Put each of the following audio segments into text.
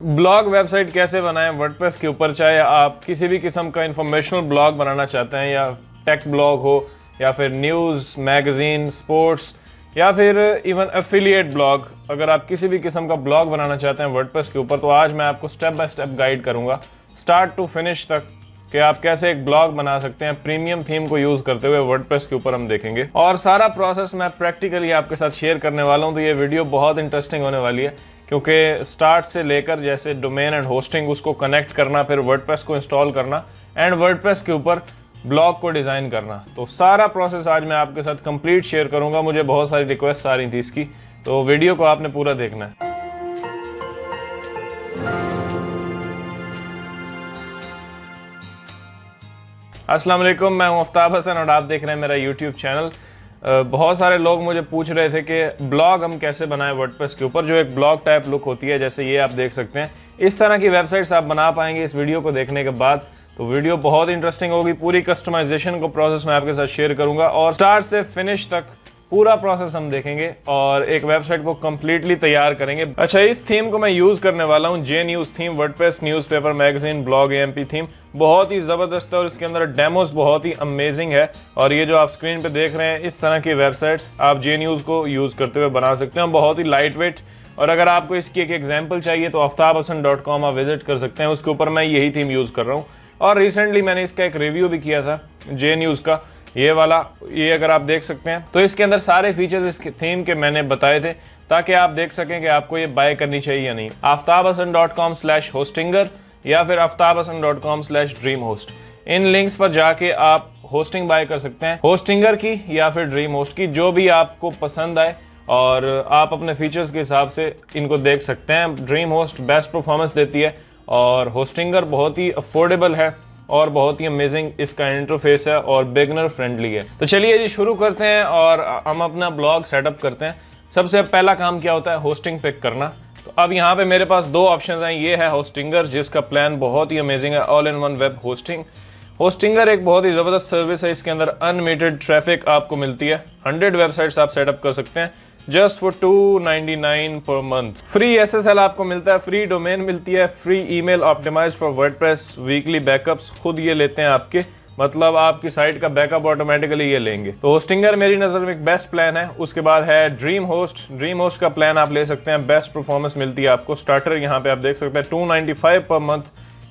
Blog website कैसे बनाएं WordPress के ऊपर, चाहे आप किसी भी किस्म का इंफॉर्मेशनल ब्लॉग बनाना चाहते हैं या टेक ब्लॉग हो या फिर न्यूज़ मैगजीन स्पोर्ट्स या फिर इवन एफिलिएट ब्लॉग। अगर आप किसी भी किस्म का ब्लॉग बनाना चाहते हैं वर्डप्रेस के ऊपर तो आज मैं आपको स्टेप बाय स्टेप गाइड करूंगा स्टार्ट टू फिनिश तक कि आप कैसे एक ब्लॉग बना सकते हैं प्रीमियम थीम को यूज करते हुए। वर्डप्रेस के ऊपर हम देखेंगे और सारा प्रोसेस मैं प्रैक्टिकली आपके साथ शेयर करने वाला हूं। तो ये वीडियो बहुत इंटरेस्टिंग होने वाली है क्योंकि स्टार्ट से लेकर जैसे डोमेन एंड होस्टिंग उसको कनेक्ट करना, फिर वर्डप्रेस को इंस्टॉल करना एंड वर्डप्रेस के ऊपर ब्लॉग को डिज़ाइन करना, तो सारा प्रोसेस आज मैं आपके साथ कंप्लीट शेयर करूंगा। मुझे बहुत सारी रिक्वेस्ट आ रही थी इसकी, तो वीडियो को आपने पूरा देखना है। अस्सलाम वालेकुम, मैं हूं आफ्ताब हसन और आप देख रहे हैं मेरा यूट्यूब चैनल। बहुत सारे लोग मुझे पूछ रहे थे कि ब्लॉग हम कैसे बनाएं वर्डप्रेस के ऊपर, जो एक ब्लॉग टाइप लुक होती है, जैसे ये आप देख सकते हैं। इस तरह की वेबसाइट्स आप बना पाएंगे इस वीडियो को देखने के बाद। तो वीडियो बहुत इंटरेस्टिंग होगी, पूरी कस्टमाइजेशन को प्रोसेस मैं आपके साथ शेयर करूंगा और स्टार्ट से फिनिश तक पूरा प्रोसेस हम देखेंगे और एक वेबसाइट को कंप्लीटली तैयार करेंगे। अच्छा, इस थीम को मैं यूज करने वाला हूं J news theme, WordPress newspaper magazine blog AMP theme. बहुत ही जबरदस्त है और इसके अंदर डेमोस बहुत ही अमेजिंग है। और ये जो आप स्क्रीन पे देख रहे हैं, इस तरह की वेबसाइट्स आप जे न्यूज को यूज करते हुए बना सकते हैं, बहुत ही लाइट वेट। और अगर आपको इसकी एक एग्जाम्पल चाहिए तो aftabhasan.com आप विजिट कर सकते हैं, उसके ऊपर मैं यही थीम यूज कर रहा हूँ। और रिसेंटली मैंने इसका एक रिव्यू भी किया था जे न्यूज का, ये वाला, ये अगर आप देख सकते हैं तो इसके अंदर सारे फीचर्स इस थीम के मैंने बताए थे ताकि आप देख सकें कि आपको ये बाय करनी चाहिए या नहीं। aftabhasan.com/hostinger या फिर aftabhasan.com/dreamhost, इन लिंक्स पर जाके आप होस्टिंग बाय कर सकते हैं, होस्टिंगर की या फिर ड्रीम होस्ट की, जो भी आपको पसंद आए और आप अपने फीचर्स के हिसाब से इनको देख सकते हैं। ड्रीम होस्ट बेस्ट परफॉर्मेंस देती है और होस्टिंगर बहुत ही अफोर्डेबल है और बहुत ही अमेजिंग इसका इंटरफेस है और बिगनर फ्रेंडली है। तो चलिए जी शुरू करते हैं और हम अपना ब्लॉग सेटअप करते हैं। सबसे पहला काम क्या होता है, होस्टिंग पिक करना। तो अब यहाँ पे मेरे पास दो ऑप्शन हैं। ये है होस्टिंगर, जिसका प्लान बहुत ही अमेजिंग है, all in one web hosting. Hostinger एक बहुत ही ज़बरदस्त सर्विस है, इसके अंदर अनलिमिटेड ट्रैफिक आपको मिलती है, 100 वेबसाइट्स आप सेटअप कर सकते हैं just for $299 per month. Free SSL आपको मिलता है, फ्री डोमेन मिलती है, free email optimised for WordPress, weekly backups खुद ये लेते हैं आपके, मतलब आपकी साइट का बैकअप ऑटोमेटिकली ये लेंगे। तो होस्टिंगर मेरी नज़र में एक बेस्ट प्लान है। उसके बाद है ड्रीम होस्ट। ड्रीम होस्ट का प्लान आप ले सकते हैं, बेस्ट परफॉर्मेंस मिलती है आपको। स्टार्टर यहाँ पे आप देख सकते हैं $295 पर मंथ,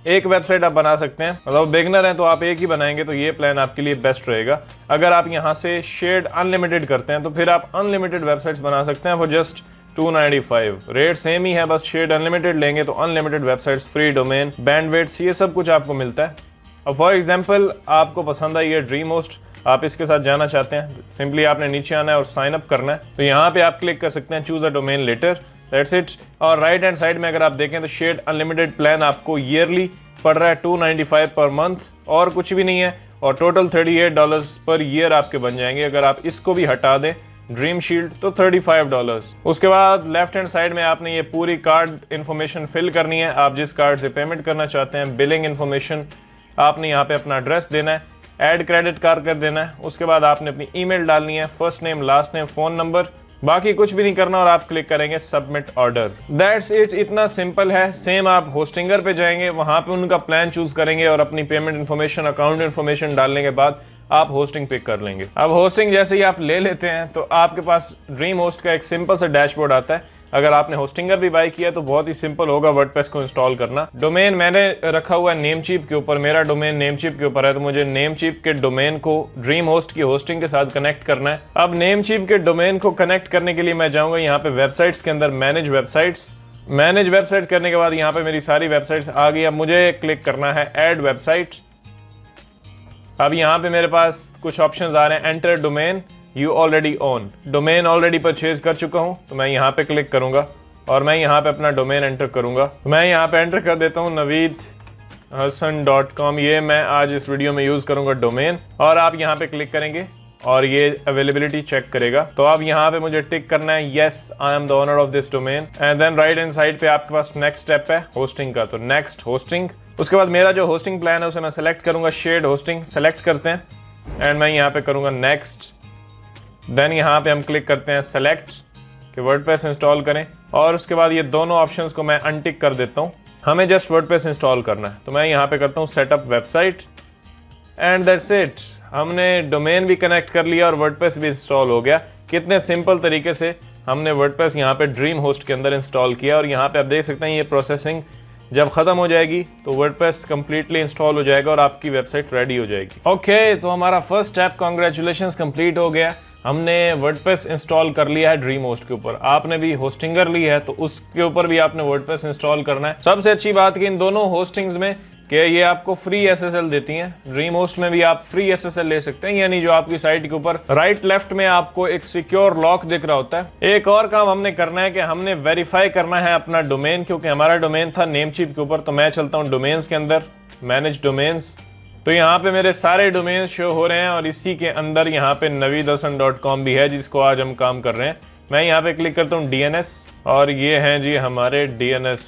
एक वेबसाइट आप बना सकते हैं। मतलब बिगनर हैं तो आप एक ही बनाएंगे तो ये प्लान आपके लिए बेस्ट रहेगा। अगर आप यहाँ से शेयर्ड अनलिमिटेड करते हैं तो फिर आप अनलिमिटेड वेबसाइट्स बना सकते हैं फॉर जस्ट $295। रेट सेम ही है, बस शेयर्ड अनलिमिटेड लेंगे तो unlimited websites, free domain, bandwidth, ये सब कुछ आपको मिलता है। अब फॉर एग्जाम्पल आपको पसंद आई है ड्रीम होस्ट, आप इसके साथ जाना चाहते हैं, सिंपली आपने नीचे आना है और साइन अप करना है। तो यहाँ पे आप क्लिक कर सकते हैं choose a domain letter, that's it. और राइट हैंड साइड में अगर आप देखें तो शेयर्ड अनलिमिटेड प्लान आपको ईयरली पड़ रहा है $295 पर मंथ और कुछ भी नहीं है, और टोटल $38 पर ईयर आपके बन जाएंगे। अगर आप इसको भी हटा दें ड्रीम शील्ड तो $35। उसके बाद लेफ्ट हैंड साइड में आपने ये पूरी कार्ड इन्फॉर्मेशन फिल करनी है, आप जिस कार्ड से पेमेंट करना चाहते हैं, बिलिंग इन्फॉर्मेशन, आपने यहाँ पे अपना एड्रेस देना है, ऐड क्रेडिट कार्ड कर देना है। उसके बाद आपने अपनी ईमेल डालनी है, first name last name phone number, बाकी कुछ भी नहीं करना और आप क्लिक करेंगे सबमिट ऑर्डर, दैट्स इट। इतना सिंपल है। सेम आप होस्टिंगर पे जाएंगे, वहां पे उनका प्लान चूज करेंगे और अपनी पेमेंट इन्फॉर्मेशन, अकाउंट इन्फॉर्मेशन डालने के बाद आप होस्टिंग पिक कर लेंगे। अब होस्टिंग जैसे ही आप ले लेते हैं तो आपके पास ड्रीम होस्ट का एक सिंपल सा डैशबोर्ड आता है। अगर आपने होस्टिंगर भी बाय किया तो बहुत ही सिंपल होगा वर्डप्रेस को इंस्टॉल करना। डोमेन मैंने रखा हुआ है नेमचीप के ऊपर, मेरा डोमेन नेमचीप के ऊपर है, तो मुझे नेमचीप के डोमेन को ड्रीम होस्ट की होस्टिंग के साथ कनेक्ट करना है। अब नेमचीप के डोमेन को कनेक्ट करने के लिए मैं जाऊंगा यहाँ पे वेबसाइट्स के अंदर, मैनेज वेबसाइट्स। मैनेज वेबसाइट करने के बाद यहाँ पे मेरी सारी वेबसाइट्स आ गई। अब मुझे क्लिक करना है ऐड वेबसाइट। अब यहाँ पे मेरे पास कुछ ऑप्शंस आ रहे हैं, enter domain you already own, domain already purchase कर चुका हूं तो मैं यहाँ पे क्लिक करूंगा और मैं यहाँ पे अपना डोमेन एंटर करूंगा। तो मैं यहाँ पे एंटर कर देता हूँ naveedhasan.com, ये मैं आज इस वीडियो में यूज करूंगा डोमेन। और आप यहाँ पे क्लिक करेंगे और ये अवेलेबिलिटी चेक करेगा। तो अब यहाँ पे मुझे टिक करना है yes I am the owner of this domain, and then right hand side पे आपके पास नेक्स्ट स्टेप है होस्टिंग का, तो नेक्स्ट होस्टिंग। उसके बाद मेरा जो होस्टिंग प्लान है उसे मैं सेलेक्ट करूंगा, शेयर्ड होस्टिंग सेलेक्ट करते हैं एंड मैं यहाँ पे करूंगा नेक्स्ट। देन यहाँ पे हम क्लिक करते हैं सेलेक्ट कि वर्डप्रेस इंस्टॉल करें, और उसके बाद ये दोनों ऑप्शंस को मैं अनटिक कर देता हूँ। हमें जस्ट वर्डप्रेस इंस्टॉल करना है, तो मैं यहाँ पे करता हूँ setup website and that's it. हमने डोमेन भी कनेक्ट कर लिया और वर्डप्रेस भी इंस्टॉल हो गया। कितने सिंपल तरीके से हमने वर्डप्रेस यहाँ पे ड्रीम होस्ट के अंदर इंस्टॉल किया, और यहाँ पे आप देख सकते हैं ये प्रोसेसिंग जब खत्म हो जाएगी तो वर्डप्रेस कंप्लीटली इंस्टॉल हो जाएगा और आपकी वेबसाइट रेडी हो जाएगी। ओके, तो हमारा फर्स्ट स्टेप कांग्रेचुलेशंस कंप्लीट हो गया। हमने वर्डप्रेस इंस्टॉल कर लिया है ड्रीम होस्ट के ऊपर। आपने भी होस्टिंगर ली है तो उसके ऊपर भी आपने वर्डप्रेस इंस्टॉल करना है। सबसे अच्छी बात कि इन दोनों होस्टिंग्स में कि ये आपको फ्री एसएसएल देती हैं। ड्रीम होस्ट में भी आप फ्री एसएसएल ले सकते हैं, यानी जो आपकी साइट के ऊपर राइट लेफ्ट में आपको एक सिक्योर लॉक दिख रहा होता है। एक और काम हमने करना है कि हमने वेरीफाई करना है अपना डोमेन, क्योंकि हमारा डोमेन था नेमचीप के ऊपर। तो मैं चलता हूँ डोमेन्स के अंदर, मैनेज डोमेन्स। तो यहाँ पे मेरे सारे डोमेन्स शो हो रहे हैं और इसी के अंदर यहाँ पे naveedhasan.com भी है जिसको आज हम काम कर रहे हैं। मैं यहाँ पे क्लिक करता हूँ DNS, और ये हैं जी हमारे DNS।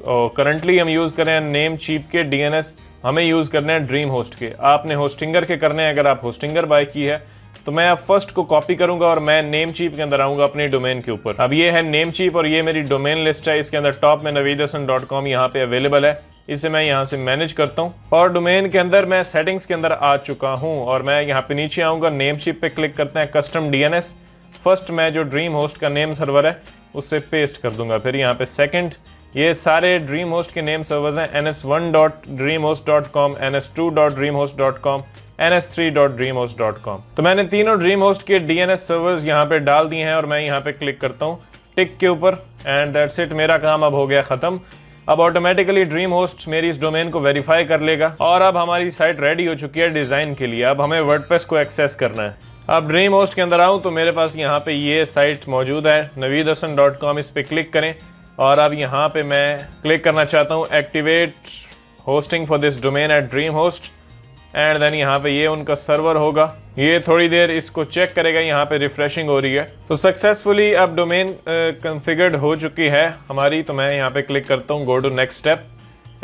और करंटली हम यूज़ कर रहे हैं नेमचीप के DNS। हमें यूज़ करने हैं ड्रीम होस्ट के। आपने होस्टिंगर के करने हैं, अगर आप होस्टिंगर बाय की है तो मैं अब फर्स्ट को कॉपी करूंगा और मैं नेमचीप के अंदर आऊंगा अपने डोमेन के ऊपर। अब ये है नेमचीप और ये मेरी डोमेन लिस्ट है। इसके अंदर टॉप में naveedhasan.com यहाँ पे अवेलेबल है। इसे मैं यहाँ से मैनेज करता हूँ और डोमेन के अंदर मैं सेटिंग्स के अंदर आ चुका हूँ, और मैं यहाँ पे नीचे आऊँगा, नेमचीप पे क्लिक करते हैं, कस्टम DNS। फर्स्ट मैं जो ड्रीम होस्ट का नेम सर्वर है उससे पेस्ट कर दूंगा। फिर यहाँ पे सेकंड, ये सारे ड्रीम होस्ट के नेम सर्वर्स हैं, ns1.dreamhost.com, ns2.dreamhost.com, ns3.dreamhost.com। तो मैंने तीनों ड्रीम होस्ट के DNS सर्वर्स यहाँ पे डाल दिए हैं और मैं यहाँ पे क्लिक करता हूँ टिक के ऊपर, एंड दैट्स इट। मेरा काम अब हो गया खत्म। अब ऑटोमेटिकली ड्रीम होस्ट मेरी इस डोमेन को वेरीफाई कर लेगा और अब हमारी साइट रेडी हो चुकी है डिजाइन के लिए। अब हमें वर्डप्रेस को एक्सेस करना है। अब ड्रीम होस्ट के अंदर आऊँ तो मेरे पास यहाँ पे ये साइट मौजूद है, naveedhasan.com। इस पे क्लिक करें और अब यहाँ पे मैं क्लिक करना चाहता हूँ activate hosting for this domain at Dream Host, and then यहाँ पे ये उनका सर्वर होगा। ये थोड़ी देर इसको चेक करेगा, यहाँ पे रिफ्रेशिंग हो रही है। तो सक्सेसफुली अब डोमेन कॉन्फ़िगर्ड हो चुकी है हमारी। तो मैं यहाँ पे क्लिक करता हूँ go to next step,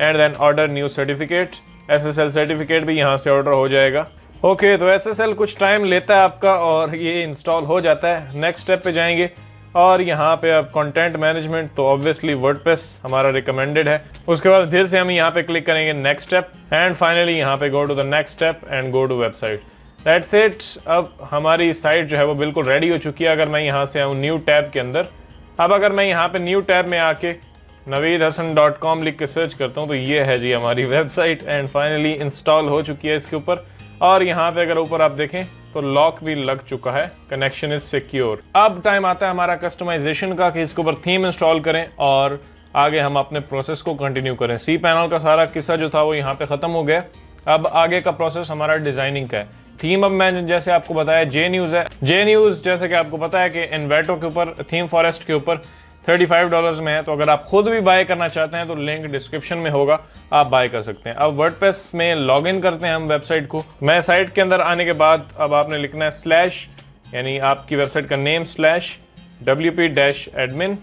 and then order new certificate. SSL certificate भी यहाँ से ऑर्डर हो जाएगा। ओके, तो SSL कुछ टाइम लेता है आपका और ये इंस्टॉल हो जाता है। नेक्स्ट स्टेप पे जाएंगे और यहाँ पे अब कंटेंट मैनेजमेंट, तो ऑब्वियसली वर्डप्रेस हमारा रिकमेंडेड है। उसके बाद फिर से हम यहाँ पे क्लिक करेंगे नेक्स्ट स्टेप, एंड फाइनली यहाँ पे go to the next step and go to website. That's it. अब हमारी साइट जो है वो बिल्कुल रेडी हो चुकी है। अगर मैं यहाँ से आऊँ न्यू टैब के अंदर, अब अगर मैं यहाँ पे न्यू टैब में आके naveedhasan.com लिख के सर्च करता हूँ तो ये है जी हमारी वेबसाइट, एंड फाइनली इंस्टॉल हो चुकी है इसके ऊपर। और यहाँ पे अगर ऊपर आप देखें तो लॉक भी लग चुका है, कनेक्शन इज सिक्योर। अब टाइम आता है हमारा कस्टमाइजेशन का कि इसके ऊपर थीम इंस्टॉल करें और आगे हम अपने प्रोसेस को कंटिन्यू करें। cPanel का सारा किस्सा जो था वो यहाँ पे खत्म हो गया। अब आगे का प्रोसेस हमारा डिजाइनिंग का है। थीम अब मैंने जैसे आपको बताया JNews है। JNews जैसे कि आपको पता है कि इन्वेटो के ऊपर, थीम फॉरेस्ट के ऊपर $35 में है। तो अगर आप खुद भी बाय करना चाहते हैं तो लिंक डिस्क्रिप्शन में होगा, आप बाय कर सकते हैं। अब वर्डप्रेस में लॉगिन करते हैं हम वेबसाइट को। मैं साइट के अंदर आने के बाद अब आपने लिखना है स्लैश, यानी आपकी वेबसाइट का नेम /wp-admin।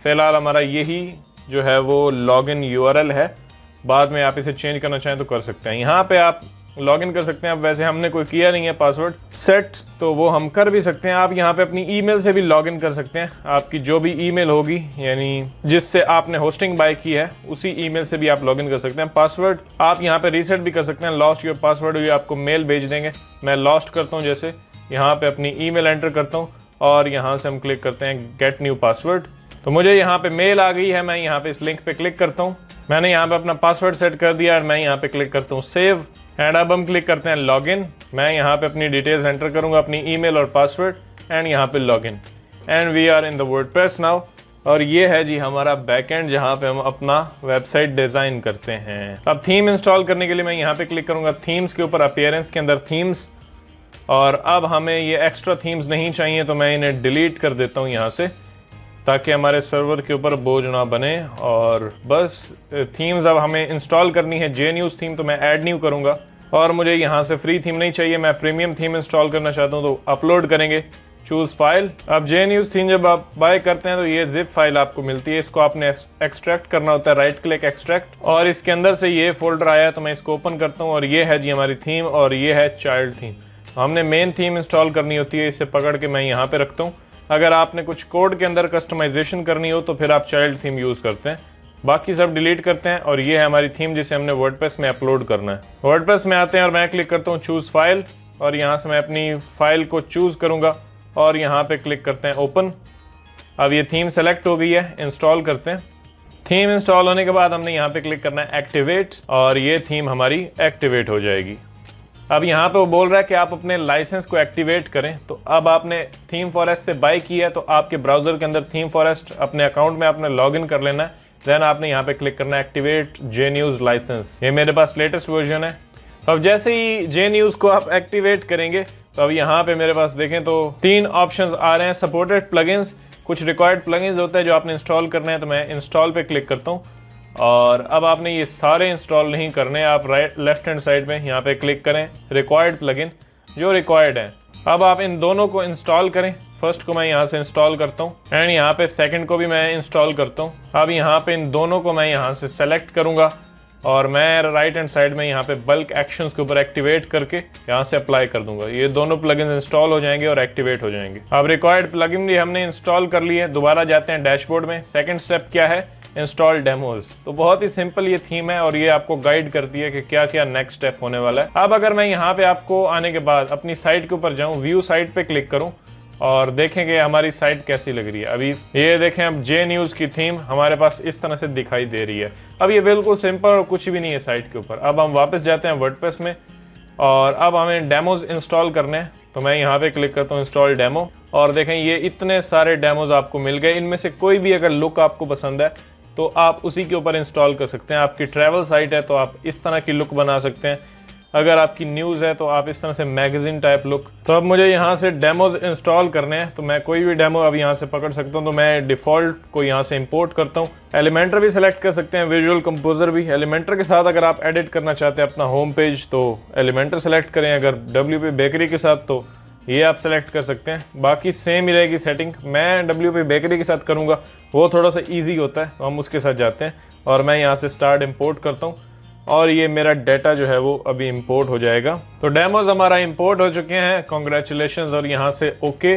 फिलहाल हमारा यही जो है वो लॉगिन URL है। बाद में आप इसे चेंज करना चाहें तो कर सकते हैं। यहाँ पे आप लॉगिन कर सकते हैं। अब वैसे हमने कोई किया नहीं है पासवर्ड सेट, तो वो हम कर भी सकते हैं। आप यहाँ पे अपनी ईमेल से भी लॉगिन कर सकते हैं। आपकी जो भी ईमेल होगी, यानी जिससे आपने होस्टिंग बाय की है, उसी ईमेल से भी आप लॉगिन कर सकते हैं। पासवर्ड आप यहाँ पे रीसेट भी कर सकते हैं। लॉस्ट योर पासवर्ड, ये आपको मेल भेज देंगे। मैं लॉस्ट करता हूँ, जैसे यहाँ पे अपनी ईमेल एंटर करता हूँ और यहाँ से हम क्लिक करते हैं गेट न्यू पासवर्ड। तो मुझे यहाँ पे मेल आ गई है। मैं यहाँ पे इस लिंक पे क्लिक करता हूँ। मैंने यहाँ पे अपना पासवर्ड सेट कर दिया और मैं यहाँ पे क्लिक करता हूँ सेव, एंड अब हम क्लिक करते हैं लॉगिन। मैं यहाँ पे अपनी डिटेल्स एंटर करूँगा, अपनी ईमेल और पासवर्ड, एंड यहाँ पे login, and we are in the WordPress now. और ये है जी हमारा बैकएंड जहाँ पे हम अपना वेबसाइट डिज़ाइन करते हैं। अब थीम इंस्टॉल करने के लिए मैं यहाँ पे क्लिक करूँगा थीम्स के ऊपर, अपीयरेंस के अंदर थीम्स। और अब हमें ये एक्स्ट्रा थीम्स नहीं चाहिए तो मैं इन्हें डिलीट कर देता हूँ यहाँ से, ताकि हमारे सर्वर के ऊपर बोझ ना बने। और बस थीम्स अब हमें इंस्टॉल करनी है। JNews थीम तो मैं ऐड न्यू करूँगा, और मुझे यहाँ से फ्री थीम नहीं चाहिए, मैं प्रीमियम थीम इंस्टॉल करना चाहता हूँ। तो अपलोड करेंगे, चूज़ फाइल। अब JNews थीम जब आप बाय करते हैं तो ये जिप फाइल आपको मिलती है। इसको आपने एक्सट्रैक्ट करना होता है, राइट क्लिक एक्सट्रैक्ट, और इसके अंदर से ये फोल्डर आया है तो मैं इसको ओपन करता हूँ। और ये है जी हमारी थीम, और ये है चाइल्ड थीम। हमने मेन थीम इंस्टॉल करनी होती है। इसे पकड़ के मैं यहाँ पे रखता हूँ। अगर आपने कुछ कोड के अंदर कस्टमाइजेशन करनी हो तो फिर आप चाइल्ड थीम यूज़ करते हैं। बाकी सब डिलीट करते हैं और ये है हमारी थीम जिसे हमने वर्डप्रेस में अपलोड करना है। वर्डप्रेस में आते हैं और मैं क्लिक करता हूँ चूज़ फाइल और यहाँ से मैं अपनी फाइल को चूज़ करूँगा और यहाँ पे क्लिक करते हैं ओपन। अब ये थीम सेलेक्ट हो गई है, इंस्टॉल करते हैं। थीम इंस्टॉल होने के बाद हमने यहाँ पे क्लिक करना है एक्टिवेट और ये थीम हमारी एक्टिवेट हो जाएगी। अब यहाँ पे वो बोल रहा है कि आप अपने लाइसेंस को एक्टिवेट करें। तो अब आपने थीम फॉरेस्ट से बाय किया है तो आपके ब्राउजर के अंदर थीम फॉरेस्ट अपने अकाउंट में आपने लॉगिन कर लेना है। देन आपने यहाँ पे क्लिक करना है एक्टिवेट JNews लाइसेंस। ये मेरे पास लेटेस्ट वर्जन है। अब जैसे ही JNews को आप एक्टिवेट करेंगे तो अब यहाँ पे मेरे पास देखें तो 3 ऑप्शंस आ रहे हैं। सपोर्टेड प्लगइन्स, कुछ रिक्वायर्ड प्लगइन्स होते हैं जो आपने इंस्टॉल करने हैं, तो मैं इंस्टॉल पे क्लिक करता हूँ। और अब आपने ये सारे इंस्टॉल नहीं करने, आप लेफ्ट हैंड साइड में यहाँ पे क्लिक करें रिक्वायर्ड प्लगइन जो रिक्वायर्ड है। अब आप इन दोनों को इंस्टॉल करें। फर्स्ट को मैं यहाँ से इंस्टॉल करता हूँ एंड यहाँ पे सेकंड को भी मैं इंस्टॉल करता हूँ। अब यहाँ पे इन दोनों को मैं यहाँ से सेलेक्ट करूँगा और मैं राइट हैंड साइड में यहाँ पे बल्क एक्शंस के ऊपर एक्टिवेट करके यहाँ से अप्लाई कर दूंगा। ये दोनों प्लगइन्स इंस्टॉल हो जाएंगे और एक्टिवेट हो जाएंगे। अब रिक्वायर्ड प्लगइन भी हमने इंस्टॉल कर लिए। दोबारा जाते हैं डैशबोर्ड में। सेकंड स्टेप क्या है? Install demos. तो बहुत ही सिंपल ये थीम है और ये आपको गाइड करती है कि क्या क्या नेक्स्ट स्टेप होने वाला है। अब अगर मैं यहाँ पे आपको आने के बाद अपनी साइट के ऊपर जाऊँ, व्यू साइट पे क्लिक करूँ और देखें कि हमारी साइट कैसी लग रही है। अभी ये देखें, अब JNews की थीम हमारे पास इस तरह से दिखाई दे रही है। अब ये बिल्कुल सिंपल और कुछ भी नहीं है साइट के ऊपर। अब हम वापस जाते हैं वर्डप्रेस में और अब हमें डेमोज इंस्टॉल करने हैं। तो मैं यहाँ पे क्लिक करता हूँ इंस्टॉल डेमो और देखें ये इतने सारे डेमोज आपको मिल गए। इनमें से कोई भी अगर लुक आपको पसंद है तो आप उसी के ऊपर इंस्टॉल कर सकते हैं। आपकी ट्रैवल साइट है तो आप इस तरह की लुक बना सकते हैं। अगर आपकी न्यूज़ है तो आप इस तरह से मैगजीन टाइप लुक। तो अब मुझे यहाँ से डेमोज इंस्टॉल करने हैं तो मैं कोई भी डेमो अब यहाँ से पकड़ सकता हूँ। तो मैं डिफ़ॉल्ट को यहाँ से इंपोर्ट करता हूँ। एलिमेंटर भी सिलेक्ट कर सकते हैं, विजुअल कंपोजर भी। एलिमेंटर के साथ अगर आप एडिट करना चाहते हैं अपना होम पेज तो एलिमेंटर सेलेक्ट करें। अगर WP बेकरी के साथ तो ये आप सेलेक्ट कर सकते हैं। बाकी सेम ही रहेगी सेटिंग। मैं WP बेकरी के साथ करूँगा, वो थोड़ा सा ईजी होता है तो हम उसके साथ जाते हैं और मैं यहाँ से स्टार्ट इम्पोर्ट करता हूँ और ये मेरा डाटा जो है वो अभी इंपोर्ट हो जाएगा। तो डेमोज हमारा इंपोर्ट हो चुके हैं, कॉन्ग्रेचुलेशंस। और यहाँ से ओके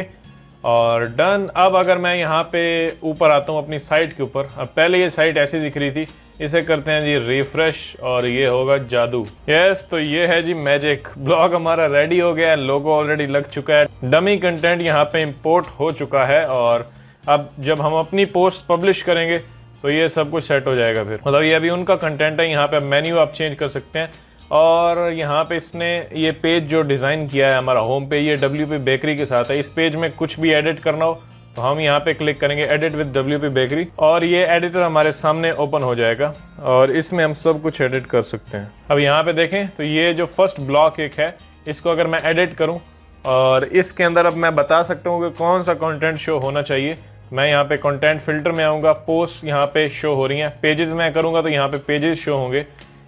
और डन। अब अगर मैं यहाँ पे ऊपर आता हूँ अपनी साइट के ऊपर, अब पहले ये साइट ऐसी दिख रही थी, इसे करते हैं जी रिफ्रेश और ये होगा जादू। यस, तो ये है जी मैजिक। ब्लॉग हमारा रेडी हो गया है, लोगो ऑलरेडी लग चुका है, डमी कंटेंट यहाँ पे इंपोर्ट हो चुका है और अब जब हम अपनी पोस्ट पब्लिश करेंगे तो ये सब कुछ सेट हो जाएगा। फिर मतलब ये अभी उनका कंटेंट है। यहाँ पे मेन्यू आप चेंज कर सकते हैं और यहाँ पे इसने ये पेज जो डिज़ाइन किया है हमारा होम पेज, ये WP बेकरी के साथ है। इस पेज में कुछ भी एडिट करना हो तो हम यहाँ पे क्लिक करेंगे एडिट विद WP बेकरी और ये एडिटर हमारे सामने ओपन हो जाएगा और इसमें हम सब कुछ एडिट कर सकते हैं। अब यहाँ पे देखें तो ये जो फर्स्ट ब्लॉक एक है, इसको अगर मैं एडिट करूँ और इसके अंदर अब मैं बता सकता हूँ कि कौन सा कंटेंट शो होना चाहिए। मैं यहाँ पे कंटेंट फिल्टर में आऊँगा, पोस्ट यहाँ पे शो हो रही हैं। पेजेस में करूँगा तो यहाँ पे पेजेस शो होंगे।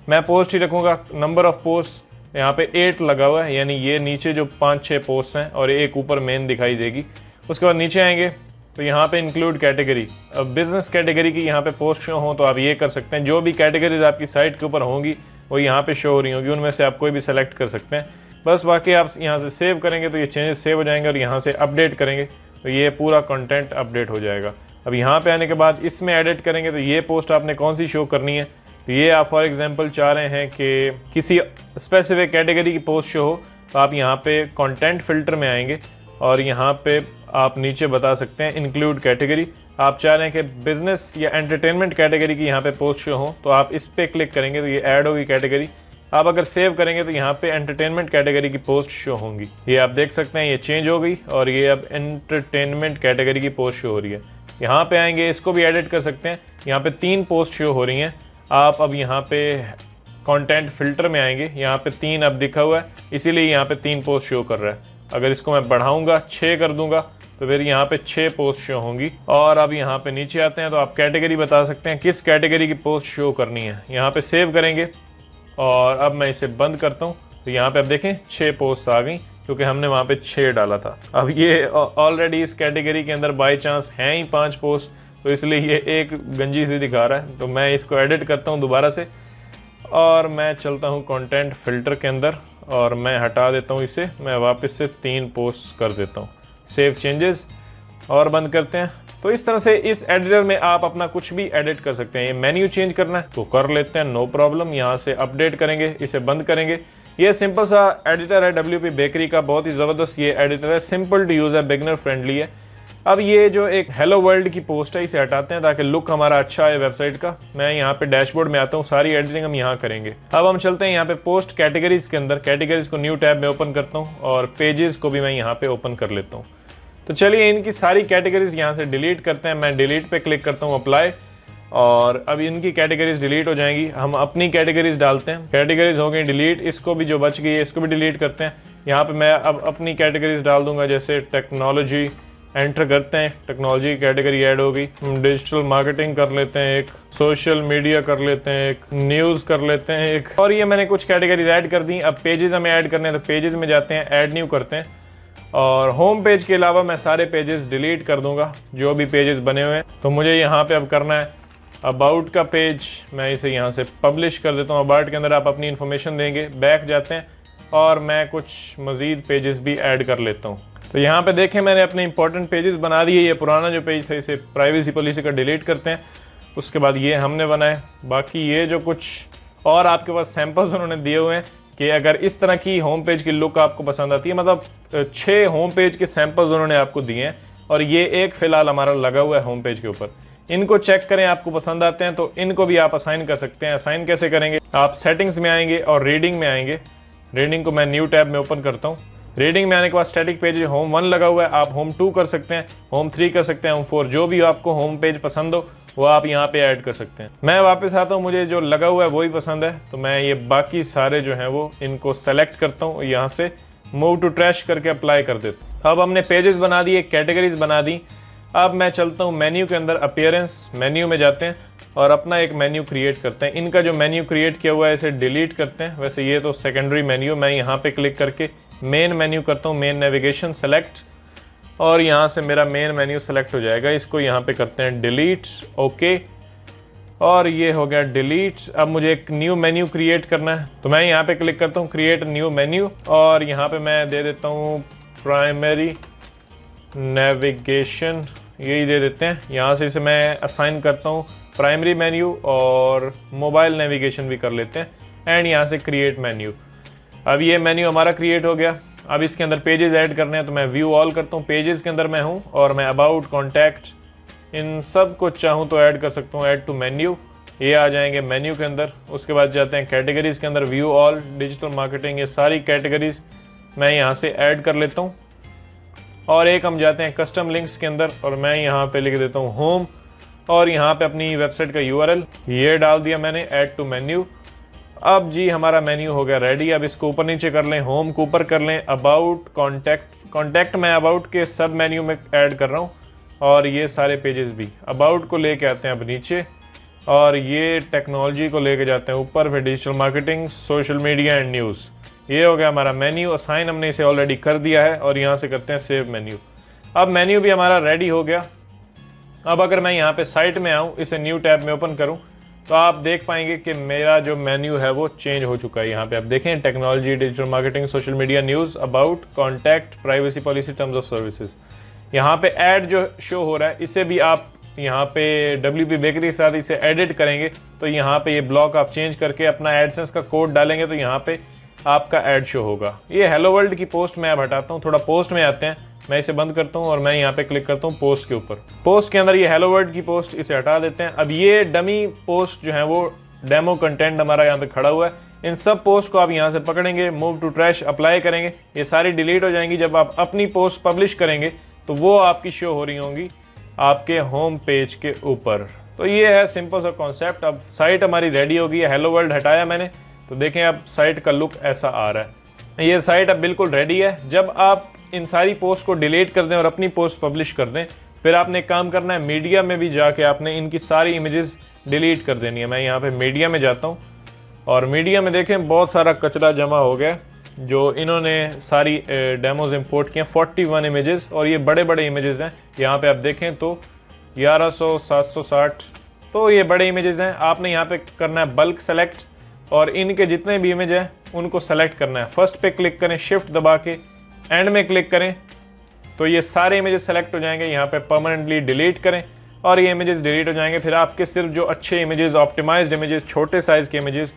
मैं पोस्ट ही रखूँगा। नंबर ऑफ पोस्ट यहाँ पे 8 लगा हुआ है, यानी ये नीचे जो 5-6 पोस्ट हैं और एक ऊपर मेन दिखाई देगी। उसके बाद नीचे आएंगे तो यहाँ पे इंक्लूड कैटेगरी। अब बिजनेस कैटेगरी की यहाँ पे पोस्ट शो हो तो आप ये कर सकते हैं। जो भी कैटेगरीज आपकी साइट के ऊपर होंगी वो यहाँ पे शो हो रही होंगी, उनमें से आप कोई भी सेलेक्ट कर सकते हैं। बस बाकी आप यहाँ से सेव करेंगे तो ये चेंजेस सेव हो जाएंगे और यहाँ से अपडेट करेंगे तो ये पूरा कंटेंट अपडेट हो जाएगा। अब यहाँ पे आने के बाद इसमें एडिट करेंगे तो ये पोस्ट आपने कौन सी शो करनी है। तो ये आप फॉर एग्जांपल चाह रहे हैं कि किसी स्पेसिफिक कैटेगरी की पोस्ट शो हो तो आप यहाँ पे कंटेंट फिल्टर में आएंगे और यहाँ पे आप नीचे बता सकते हैं इंक्लूड कैटेगरी। आप चाह रहे हैं कि बिजनेस या एंटरटेनमेंट कैटेगरी की यहाँ पे पोस्ट शो हो तो आप इस पे क्लिक करेंगे तो ये ऐड होगी कैटेगरी। आप अगर सेव करेंगे तो यहाँ पे एंटरटेनमेंट कैटेगरी की पोस्ट शो होंगी। ये आप देख सकते हैं ये चेंज हो गई और ये अब एंटरटेनमेंट कैटेगरी की पोस्ट शो हो रही है। यहाँ पे आएंगे, इसको भी एडिट कर सकते हैं। यहाँ पे 3 पोस्ट शो हो रही हैं। आप अब यहाँ पे कंटेंट फिल्टर में आएंगे, यहाँ पे 3 अब दिखा हुआ है, इसीलिए यहाँ पे 3 पोस्ट शो कर रहा है। अगर इसको मैं बढ़ाऊंगा 6 कर दूंगा तो फिर यहाँ पे 6 पोस्ट शो होंगी। और अब यहाँ पे नीचे आते हैं तो आप कैटेगरी बता सकते हैं किस कैटेगरी की पोस्ट शो करनी है। यहाँ पे सेव करेंगे और अब मैं इसे बंद करता हूँ तो यहाँ पे आप देखें 6 पोस्ट आ गई क्योंकि हमने वहाँ पे 6 डाला था। अब ये ऑलरेडी इस कैटेगरी के अंदर बाई चांस हैं ही 5 पोस्ट, तो इसलिए ये एक गंजी सी दिखा रहा है। तो मैं इसको एडिट करता हूँ दोबारा से और मैं चलता हूँ कंटेंट फिल्टर के अंदर और मैं हटा देता हूँ इसे। मैं वापस से 3 पोस्ट कर देता हूँ। सेव चेंजेस और बंद करते हैं। तो इस तरह से इस एडिटर में आप अपना कुछ भी एडिट कर सकते हैं। ये मेन्यू चेंज करना है तो कर लेते हैं, नो प्रॉब्लम। यहाँ से अपडेट करेंगे, इसे बंद करेंगे। ये सिंपल सा एडिटर है WP बेकरी का, बहुत ही ज़बरदस्त ये एडिटर है, सिंपल टू यूज़ है, बिगनर फ्रेंडली है। अब ये जो एक हेलो वर्ल्ड की पोस्ट है इसे हटाते हैं ताकि लुक हमारा अच्छा है वेबसाइट का। मैं यहाँ पे डैशबोर्ड में आता हूँ, सारी एडिटिंग हम यहाँ करेंगे। अब हम चलते हैं यहाँ पे पोस्ट कैटेगरीज के अंदर। कैटेगरीज को न्यू टैब में ओपन करता हूँ और पेजेस को भी मैं यहाँ पे ओपन कर लेता हूँ। तो चलिए इनकी सारी कैटेगरीज यहाँ से डिलीट करते हैं। मैं डिलीट पे क्लिक करता हूँ, अप्लाई, और अब इनकी कैटेगरीज डिलीट हो जाएंगी। हम अपनी कैटेगरीज डालते हैं, कैटेगरीज हो गई डिलीट। इसको भी जो बच गई है इसको भी डिलीट करते हैं। यहाँ पे मैं अब अपनी कैटेगरीज डाल दूंगा, जैसे टेक्नोलॉजी, एंटर करते हैं, टेक्नोलॉजी की कैटेगरी ऐड होगी। हम डिजिटल मार्केटिंग कर लेते हैं एक, सोशल मीडिया कर लेते हैं एक, न्यूज़ कर लेते हैं एक, और ये मैंने कुछ कैटेगरीज ऐड कर दी। अब पेजेस हमें ऐड करने हैं तो पेजेस में जाते हैं, ऐड न्यू करते हैं, और होम पेज के अलावा मैं सारे पेजेस डिलीट कर दूंगा जो भी पेजेस बने हुए हैं। तो मुझे यहाँ पे अब करना है अबाउट का पेज, मैं इसे यहाँ से पब्लिश कर देता हूँ। अबाउट के अंदर आप अपनी इन्फॉर्मेशन देंगे, बैक जाते हैं और मैं कुछ मज़ीद पेजेस भी ऐड कर लेता हूँ। तो यहाँ पे देखें मैंने अपने इंपॉर्टेंट पेजेस बना दिए। ये पुराना जो पेज था इसे प्राइवेसी पॉलिसी का डिलीट करते हैं, उसके बाद ये हमने बनाए। बाकी ये जो कुछ और आपके पास सैंपल्स उन्होंने दिए हुए हैं कि अगर इस तरह की होम पेज की लुक आपको पसंद आती है, मतलब 6 होम पेज के सैंपल्स उन्होंने आपको दिए हैं और ये एक फ़िलहाल हमारा लगा हुआ है होम पेज के ऊपर। इनको चेक करें, आपको पसंद आते हैं तो इनको भी आप असाइन कर सकते हैं। असाइन कैसे करेंगे, आप सेटिंग्स में आएंगे और रीडिंग में आएंगे। रीडिंग को मैं न्यू टैब में ओपन करता हूँ। रीडिंग में आने के बाद स्टैटिक पेज होम 1 लगा हुआ है, आप होम 2 कर सकते हैं, होम 3 कर सकते हैं, होम 4, जो भी आपको होम पेज पसंद हो वो आप यहाँ पे ऐड कर सकते हैं। मैं वापस आता हूँ, मुझे जो लगा हुआ है वही पसंद है, तो मैं ये बाकी सारे जो हैं वो इनको सेलेक्ट करता हूँ, यहाँ से मूव टू ट्रैश करके अप्लाई कर देता हूँ। अब हमने पेजेस बना दिए, कैटेगरीज बना दी। अब मैं चलता हूँ मेन्यू के अंदर, अपीयरेंस, मेन्यू में जाते हैं और अपना एक मेन्यू क्रिएट करते हैं। इनका जो मेन्यू क्रिएट किया हुआ है इसे डिलीट करते हैं। वैसे ये तो सेकेंडरी मेन्यू, मैं यहाँ पे क्लिक करके मेन मेन्यू करता हूँ, मेन नेविगेशन सेलेक्ट, और यहाँ से मेरा मेन मेन्यू सेलेक्ट हो जाएगा। इसको यहाँ पे करते हैं डिलीट, ओके, और ये हो गया डिलीट। अब मुझे एक न्यू मेन्यू क्रिएट करना है, तो मैं यहाँ पे क्लिक करता हूँ क्रिएट न्यू मेन्यू, और यहाँ पे मैं दे देता हूँ प्राइमरी नेविगेशन, यही दे देते हैं। यहाँ से इसे मैं असाइन करता हूँ प्राइमरी मेन्यू, और मोबाइल नेविगेशन भी कर लेते हैं, एंड यहाँ से क्रिएट मेन्यू। अब ये मेन्यू हमारा क्रिएट हो गया। अब इसके अंदर पेजेस ऐड करने हैं, तो मैं व्यू ऑल करता हूँ, पेजेस के अंदर मैं हूँ, और मैं अबाउट, कॉन्टैक्ट, इन सब को चाहूँ तो ऐड कर सकता हूँ, ऐड टू मेन्यू, ये आ जाएंगे मेन्यू के अंदर। उसके बाद जाते हैं कैटेगरीज के अंदर, व्यू ऑल, डिजिटल मार्केटिंग, ये सारी कैटेगरीज मैं यहाँ से ऐड कर लेता हूँ। और एक हम जाते हैं कस्टम लिंक्स के अंदर, और मैं यहाँ पे लिख देता हूँ होम, और यहाँ पे अपनी वेबसाइट का URL ये डाल दिया मैंने, ऐड टू मेन्यू। अब जी हमारा मेन्यू हो गया रेडी। अब इसको ऊपर नीचे कर लें, होम को ऊपर कर लें, अबाउट, कॉन्टैक्ट मैं अबाउट के सब मेन्यू में ऐड कर रहा हूँ, और ये सारे पेजेस भी अबाउट को लेके आते हैं अब नीचे, और ये टेक्नोलॉजी को लेके जाते हैं ऊपर, फिर digital marketing, social media and news. ये हो गया हमारा मेन्यू, असाइन हमने इसे ऑलरेडी कर दिया है, और यहाँ से करते हैं सेव मेन्यू। अब मेन्यू भी हमारा रेडी हो गया। अब अगर मैं यहाँ पे साइट में आऊँ, इसे न्यू टैब में ओपन करूँ, तो आप देख पाएंगे कि मेरा जो मेन्यू है वो चेंज हो चुका है। यहाँ पे आप देखें technology, digital marketing, social media, news, about, contact, privacy policy, terms of services. यहाँ पे ऐड जो शो हो रहा है इसे भी आप यहाँ पे WP बेकरी के साथ इसे एडिट करेंगे, तो यहाँ पे ये ब्लॉक आप चेंज करके अपना एडसेंस का कोड डालेंगे तो यहाँ पे आपका ऐड शो होगा। ये हेलो वर्ल्ड की पोस्ट मैं अब हटाता हूँ, थोड़ा पोस्ट में आते हैं, मैं इसे बंद करता हूँ और मैं यहाँ पे क्लिक करता हूँ पोस्ट के ऊपर। पोस्ट के अंदर ये हेलो वर्ल्ड की पोस्ट, इसे हटा देते हैं। अब ये डमी पोस्ट जो है वो डेमो कंटेंट हमारा यहाँ पे खड़ा हुआ है, इन सब पोस्ट को आप यहाँ से पकड़ेंगे, मूव टू ट्रैश अप्लाई करेंगे, ये सारी डिलीट हो जाएंगी। जब आप अपनी पोस्ट पब्लिश करेंगे तो वो आपकी शो हो रही होंगी आपके होम पेज के ऊपर। तो ये है सिंपल सा कॉन्सेप्ट। अब साइट हमारी रेडी हो गई है, हेलो वर्ल्ड हटाया मैंने, तो देखें अब साइट का लुक ऐसा आ रहा है। ये साइट अब बिल्कुल रेडी है। जब आप इन सारी पोस्ट को डिलीट कर दें और अपनी पोस्ट पब्लिश कर दें, फिर आपने एक काम करना है, मीडिया में भी जाके आपने इनकी सारी इमेजेस डिलीट कर देनी है। मैं यहाँ पे मीडिया में जाता हूँ, और मीडिया में देखें बहुत सारा कचरा जमा हो गया जो इन्होंने सारी डेमोज इंपोर्ट किए, 41 इमेजेस, और ये बड़े बड़े इमेजेस हैं। यहाँ पे आप देखें तो 1100, 760, तो ये बड़े इमेजेस हैं। आपने यहाँ पे करना है बल्क सेलेक्ट, और इनके जितने भी इमेज हैं उनको सेलेक्ट करना है। फर्स्ट पे क्लिक करें, शिफ्ट दबा के, एंड में क्लिक करें, तो ये सारे इमेजेस सेलेक्ट हो जाएंगे, यहाँ पे परमानेंटली डिलीट करें और ये इमेजेस डिलीट हो जाएंगे। फिर आपके सिर्फ जो अच्छे इमेजेस, ऑप्टिमाइज्ड इमेजेस, छोटे साइज़ के इमेजेस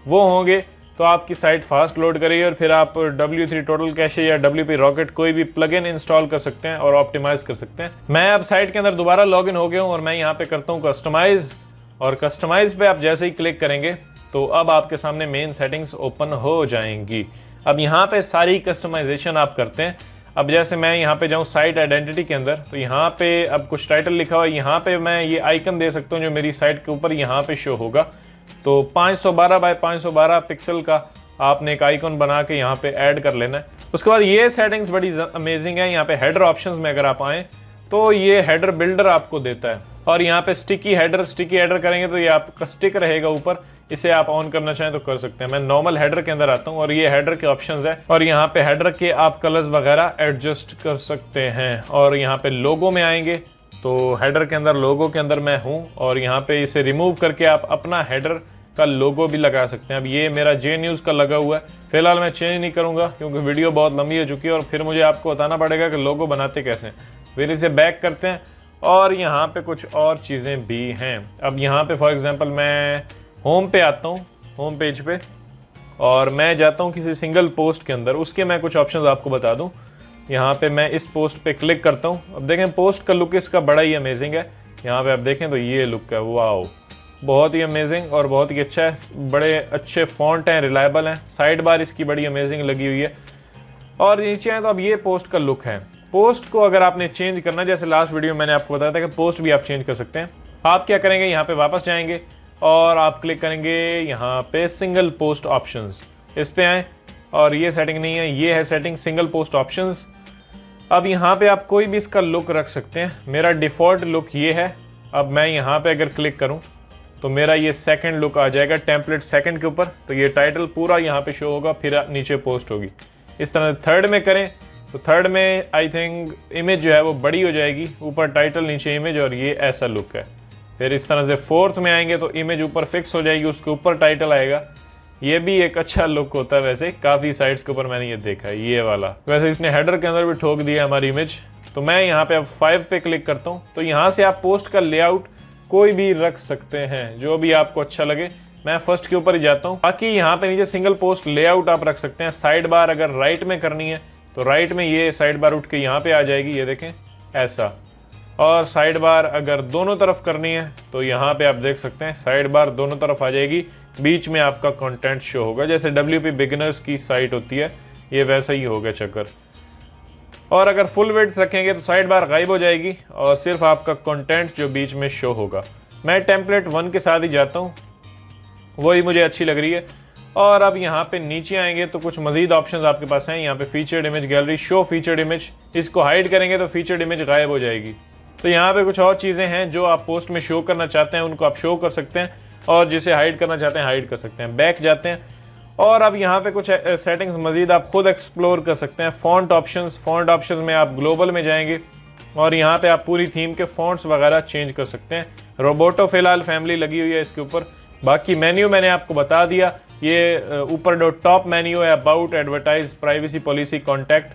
वो होंगे तो आपकी साइट फास्ट लोड करेगी और फिर आप W3 टोटल कैशे या WP रॉकेट कोई भी प्लगइन इंस्टॉल कर सकते हैं और ऑप्टिमाइज कर सकते हैं। मैं अब साइट के अंदर दोबारा लॉगिन हो गया हूँ और मैं यहाँ पे करता हूँ कस्टमाइज, और कस्टमाइज पे आप जैसे ही क्लिक करेंगे तो अब आपके सामने मेन सेटिंग्स ओपन हो जाएंगी। अब यहाँ पे सारी कस्टमाइजेशन आप करते हैं। अब जैसे मैं यहाँ पे जाऊँ साइट आइडेंटिटी के अंदर, तो यहाँ पे अब कुछ टाइटल लिखा हुआ है, यहाँ पे मैं ये आइकन दे सकता हूँ जो मेरी साइट के ऊपर यहाँ पे शो होगा। तो 512 बाय 512 पिक्सल का आपने एक आइकन बना के यहाँ पे ऐड कर लेना है। उसके बाद ये सेटिंग्स बड़ी अमेजिंग है। यहाँ पे हेडर ऑप्शंस में अगर आप आएँ तो ये हेडर बिल्डर आपको देता है, और यहाँ पे स्टिकी हेडर करेंगे तो ये आपका स्टिक रहेगा ऊपर, इसे आप ऑन करना चाहें तो कर सकते हैं। मैं नॉर्मल हेडर के अंदर आता हूँ और ये हेडर के ऑप्शंस है, और यहाँ पे हेडर के आप कलर्स वगैरह एडजस्ट कर सकते हैं। और यहाँ पे लोगो में आएंगे तो हेडर के अंदर लोगो के अंदर मैं हूँ, और यहाँ पे इसे रिमूव करके आप अपना हेडर का लोगो भी लगा सकते हैं। अब ये मेरा जे न्यूज़ का लगा हुआ है, फिलहाल मैं चेंज नहीं करूँगा क्योंकि वीडियो बहुत लंबी हो चुकी है और फिर मुझे आपको बताना पड़ेगा कि लोगो बनाते कैसे हैं। फिर इसे बैक करते हैं और यहाँ पे कुछ और चीज़ें भी हैं। अब यहाँ पे फॉर एग्जांपल मैं होम पे आता हूँ, होम पेज पे, और मैं जाता हूँ किसी सिंगल पोस्ट के अंदर। उसके मैं कुछ ऑप्शंस आपको बता दूँ। यहाँ पे मैं इस पोस्ट पे क्लिक करता हूँ। अब देखें पोस्ट का लुक इसका बड़ा ही अमेजिंग है। यहाँ पे आप देखें तो ये लुक है, वाओ, बहुत ही अमेजिंग और बहुत ही अच्छा है। बड़े अच्छे फॉन्ट हैं, रिलायबल हैं। साइड बार इसकी बड़ी अमेजिंग लगी हुई है। और नीचे है तो अब ये पोस्ट का लुक है। पोस्ट को अगर आपने चेंज करना, जैसे लास्ट वीडियो मैंने आपको बताया था कि पोस्ट भी आप चेंज कर सकते हैं। आप क्या करेंगे, यहाँ पे वापस जाएंगे और आप क्लिक करेंगे यहाँ पे सिंगल पोस्ट ऑप्शंस, इस पे आए, और ये सेटिंग नहीं है, ये है सेटिंग सिंगल पोस्ट ऑप्शंस। अब यहाँ पे आप कोई भी इसका लुक रख सकते हैं। मेरा डिफ़ॉल्ट लुक ये है। अब मैं यहाँ पे अगर क्लिक करूँ तो मेरा ये सेकंड लुक आ जाएगा टेम्पलेट सेकंड के ऊपर। तो ये टाइटल पूरा यहाँ पे शो होगा, फिर नीचे पोस्ट होगी। इस तरह थर्ड में करें तो थर्ड में आई थिंक इमेज जो है वो बड़ी हो जाएगी, ऊपर टाइटल नीचे इमेज, और ये ऐसा लुक है। फिर इस तरह से फोर्थ में आएंगे तो इमेज ऊपर फिक्स हो जाएगी, उसके ऊपर टाइटल आएगा। ये भी एक अच्छा लुक होता है, वैसे काफ़ी साइट्स के ऊपर मैंने ये देखा है, ये वाला। वैसे इसने हेडर के अंदर भी ठोक दिया हमारी इमेज। तो मैं यहाँ पे अब 5 पे क्लिक करता हूँ। तो यहाँ से आप पोस्ट का लेआउट कोई भी रख सकते हैं, जो भी आपको अच्छा लगे। मैं फर्स्ट के ऊपर ही जाता हूँ। बाकी यहाँ पे नीचे सिंगल पोस्ट लेआउट आप रख सकते हैं। साइड बार अगर राइट में करनी है तो राइट में ये साइड बार उठ के यहाँ पे आ जाएगी, ये देखें ऐसा। और साइड बार अगर दोनों तरफ करनी है तो यहाँ पे आप देख सकते हैं साइड बार दोनों तरफ आ जाएगी, बीच में आपका कंटेंट शो होगा। जैसे WP बिगिनर्स की साइट होती है, ये वैसा ही होगा चक्कर। और अगर फुल विड्थ रखेंगे तो साइड बार गायब हो जाएगी और सिर्फ आपका कंटेंट जो बीच में शो होगा। मैं टेम्पलेट 1 के साथ ही जाता हूँ, वही मुझे अच्छी लग रही है। और अब यहाँ पे नीचे आएंगे तो कुछ मजीद ऑप्शंस आपके पास हैं। यहाँ पे featured image gallery, show featured image, इसको हाइड करेंगे तो फीचर्ड इमेज गायब हो जाएगी। तो यहाँ पे कुछ और चीज़ें हैं जो आप पोस्ट में शो करना चाहते हैं, उनको आप शो कर सकते हैं, और जिसे हाइड करना चाहते हैं हाइड कर सकते हैं। बैक जाते हैं और अब यहाँ पे कुछ सेटिंग्स मजीद आप खुद एक्सप्लोर कर सकते हैं। फॉन्ट ऑप्शंस में आप ग्लोबल में जाएंगे और यहाँ पे आप पूरी थीम के फॉन्ट्स वगैरह चेंज कर सकते हैं। रोबोटो फिलहाल फैमिली लगी हुई है इसके ऊपर। बाकी मेन्यू मैंने आपको बता दिया। ये ऊपर जो टॉप मेन्यू है, about, advertise, privacy policy, contact,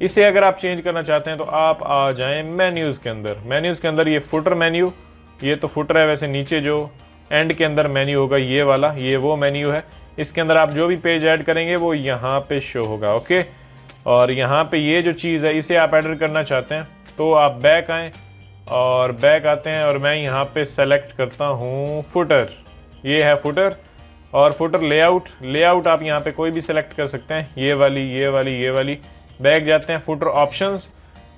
इसे अगर आप चेंज करना चाहते हैं तो आप आ जाएं मेन्यूज़ के अंदर। मेन्यूज़ के अंदर ये फुटर मेन्यू, ये तो फुटर है, वैसे नीचे जो एंड के अंदर मेन्यू होगा ये वाला, ये वो मेन्यू है। इसके अंदर आप जो भी पेज ऐड करेंगे वो यहाँ पे शो होगा, ओके। और यहाँ पे ये जो चीज़ है इसे आप एडिट करना चाहते हैं तो आप बैक आएँ और बैक आते हैं और मैं यहाँ पे सेलेक्ट करता हूँ फुटर, ये है फुटर। और फुटर लेआउट आप यहाँ पे कोई भी सेलेक्ट कर सकते हैं, ये वाली। बैक जाते हैं फुटर ऑप्शंस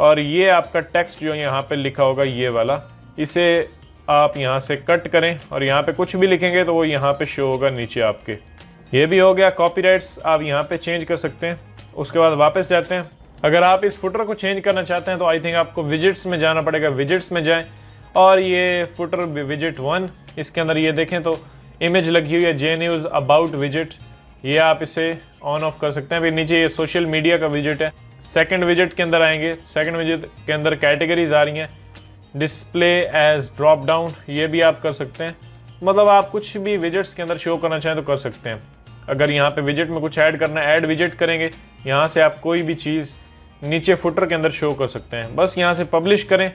और ये आपका टेक्स्ट जो यहाँ पे लिखा होगा ये वाला, इसे आप यहाँ से कट करें और यहाँ पे कुछ भी लिखेंगे तो वो यहाँ पे शो होगा नीचे आपके। ये भी हो गया। कॉपीराइट्स आप यहाँ पे चेंज कर सकते हैं। उसके बाद वापस जाते हैं। अगर आप इस फुटर को चेंज करना चाहते हैं तो आई थिंक आपको विजिट्स में जाना पड़ेगा। विजिट्स में जाएं और ये फुटर विजिट 1, इसके अंदर ये देखें तो इमेज लगी हुई है जे न्यूज़ अबाउट विजिट, ये आप इसे ऑन ऑफ कर सकते हैं। फिर नीचे ये सोशल मीडिया का विजिट है। सेकंड विजिट के अंदर आएंगे, सेकंड विजिट के अंदर कैटेगरीज आ रही हैं, डिस्प्ले एज ड्रॉप डाउन, ये भी आप कर सकते हैं। मतलब आप कुछ भी विजिट्स के अंदर शो करना चाहें तो कर सकते हैं। अगर यहाँ पे विजिट में कुछ ऐड करना है, ऐड विजिट करेंगे, यहाँ से आप कोई भी चीज़ नीचे फुटर के अंदर शो कर सकते हैं। बस यहाँ से पब्लिश करें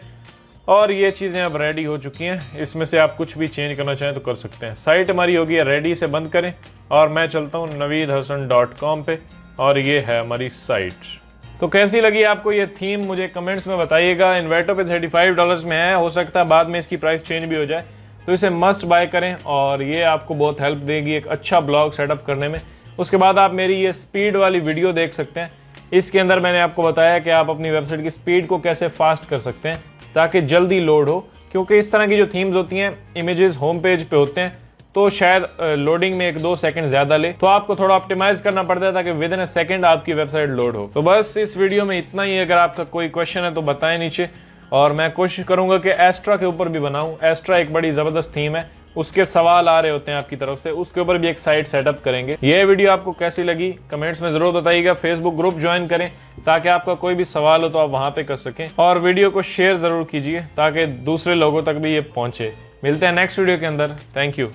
और ये चीज़ें अब रेडी हो चुकी हैं। इसमें से आप कुछ भी चेंज करना चाहें तो कर सकते हैं। साइट हमारी होगी रेडी, से बंद करें और मैं चलता हूँ naveedhasan.com पे और ये है हमारी साइट। तो कैसी लगी आपको ये थीम मुझे कमेंट्स में बताइएगा। इन्वेटो पे $35 में है, हो सकता है बाद में इसकी प्राइस चेंज भी हो जाए, तो इसे मस्ट बाय करें और ये आपको बहुत हेल्प देगी एक अच्छा ब्लॉग सेटअप करने में। उसके बाद आप मेरी ये स्पीड वाली वीडियो देख सकते हैं। इसके अंदर मैंने आपको बताया कि आप अपनी वेबसाइट की स्पीड को कैसे फास्ट कर सकते हैं ताकि जल्दी लोड हो, क्योंकि इस तरह की जो थीम्स होती हैं इमेजेस होम पेज पे होते हैं तो शायद लोडिंग में 1-2 सेकंड ज्यादा ले, तो आपको थोड़ा ऑप्टिमाइज करना पड़ता है ताकि विद इन अ सेकंड आपकी वेबसाइट लोड हो। तो बस इस वीडियो में इतना ही। अगर आपका कोई क्वेश्चन है तो बताएं नीचे और मैं कोशिश करूंगा कि एस्ट्रा के ऊपर भी बनाऊं। एस्ट्रा एक बड़ी जबरदस्त थीम है, उसके सवाल आ रहे होते हैं आपकी तरफ से, उसके ऊपर भी एक साइट सेटअप करेंगे। ये वीडियो आपको कैसी लगी कमेंट्स में जरूर बताइएगा। फेसबुक ग्रुप ज्वाइन करें ताकि आपका कोई भी सवाल हो तो आप वहां पे कर सकें, और वीडियो को शेयर जरूर कीजिए ताकि दूसरे लोगों तक भी ये पहुंचे। मिलते हैं नेक्स्ट वीडियो के अंदर। Thank you.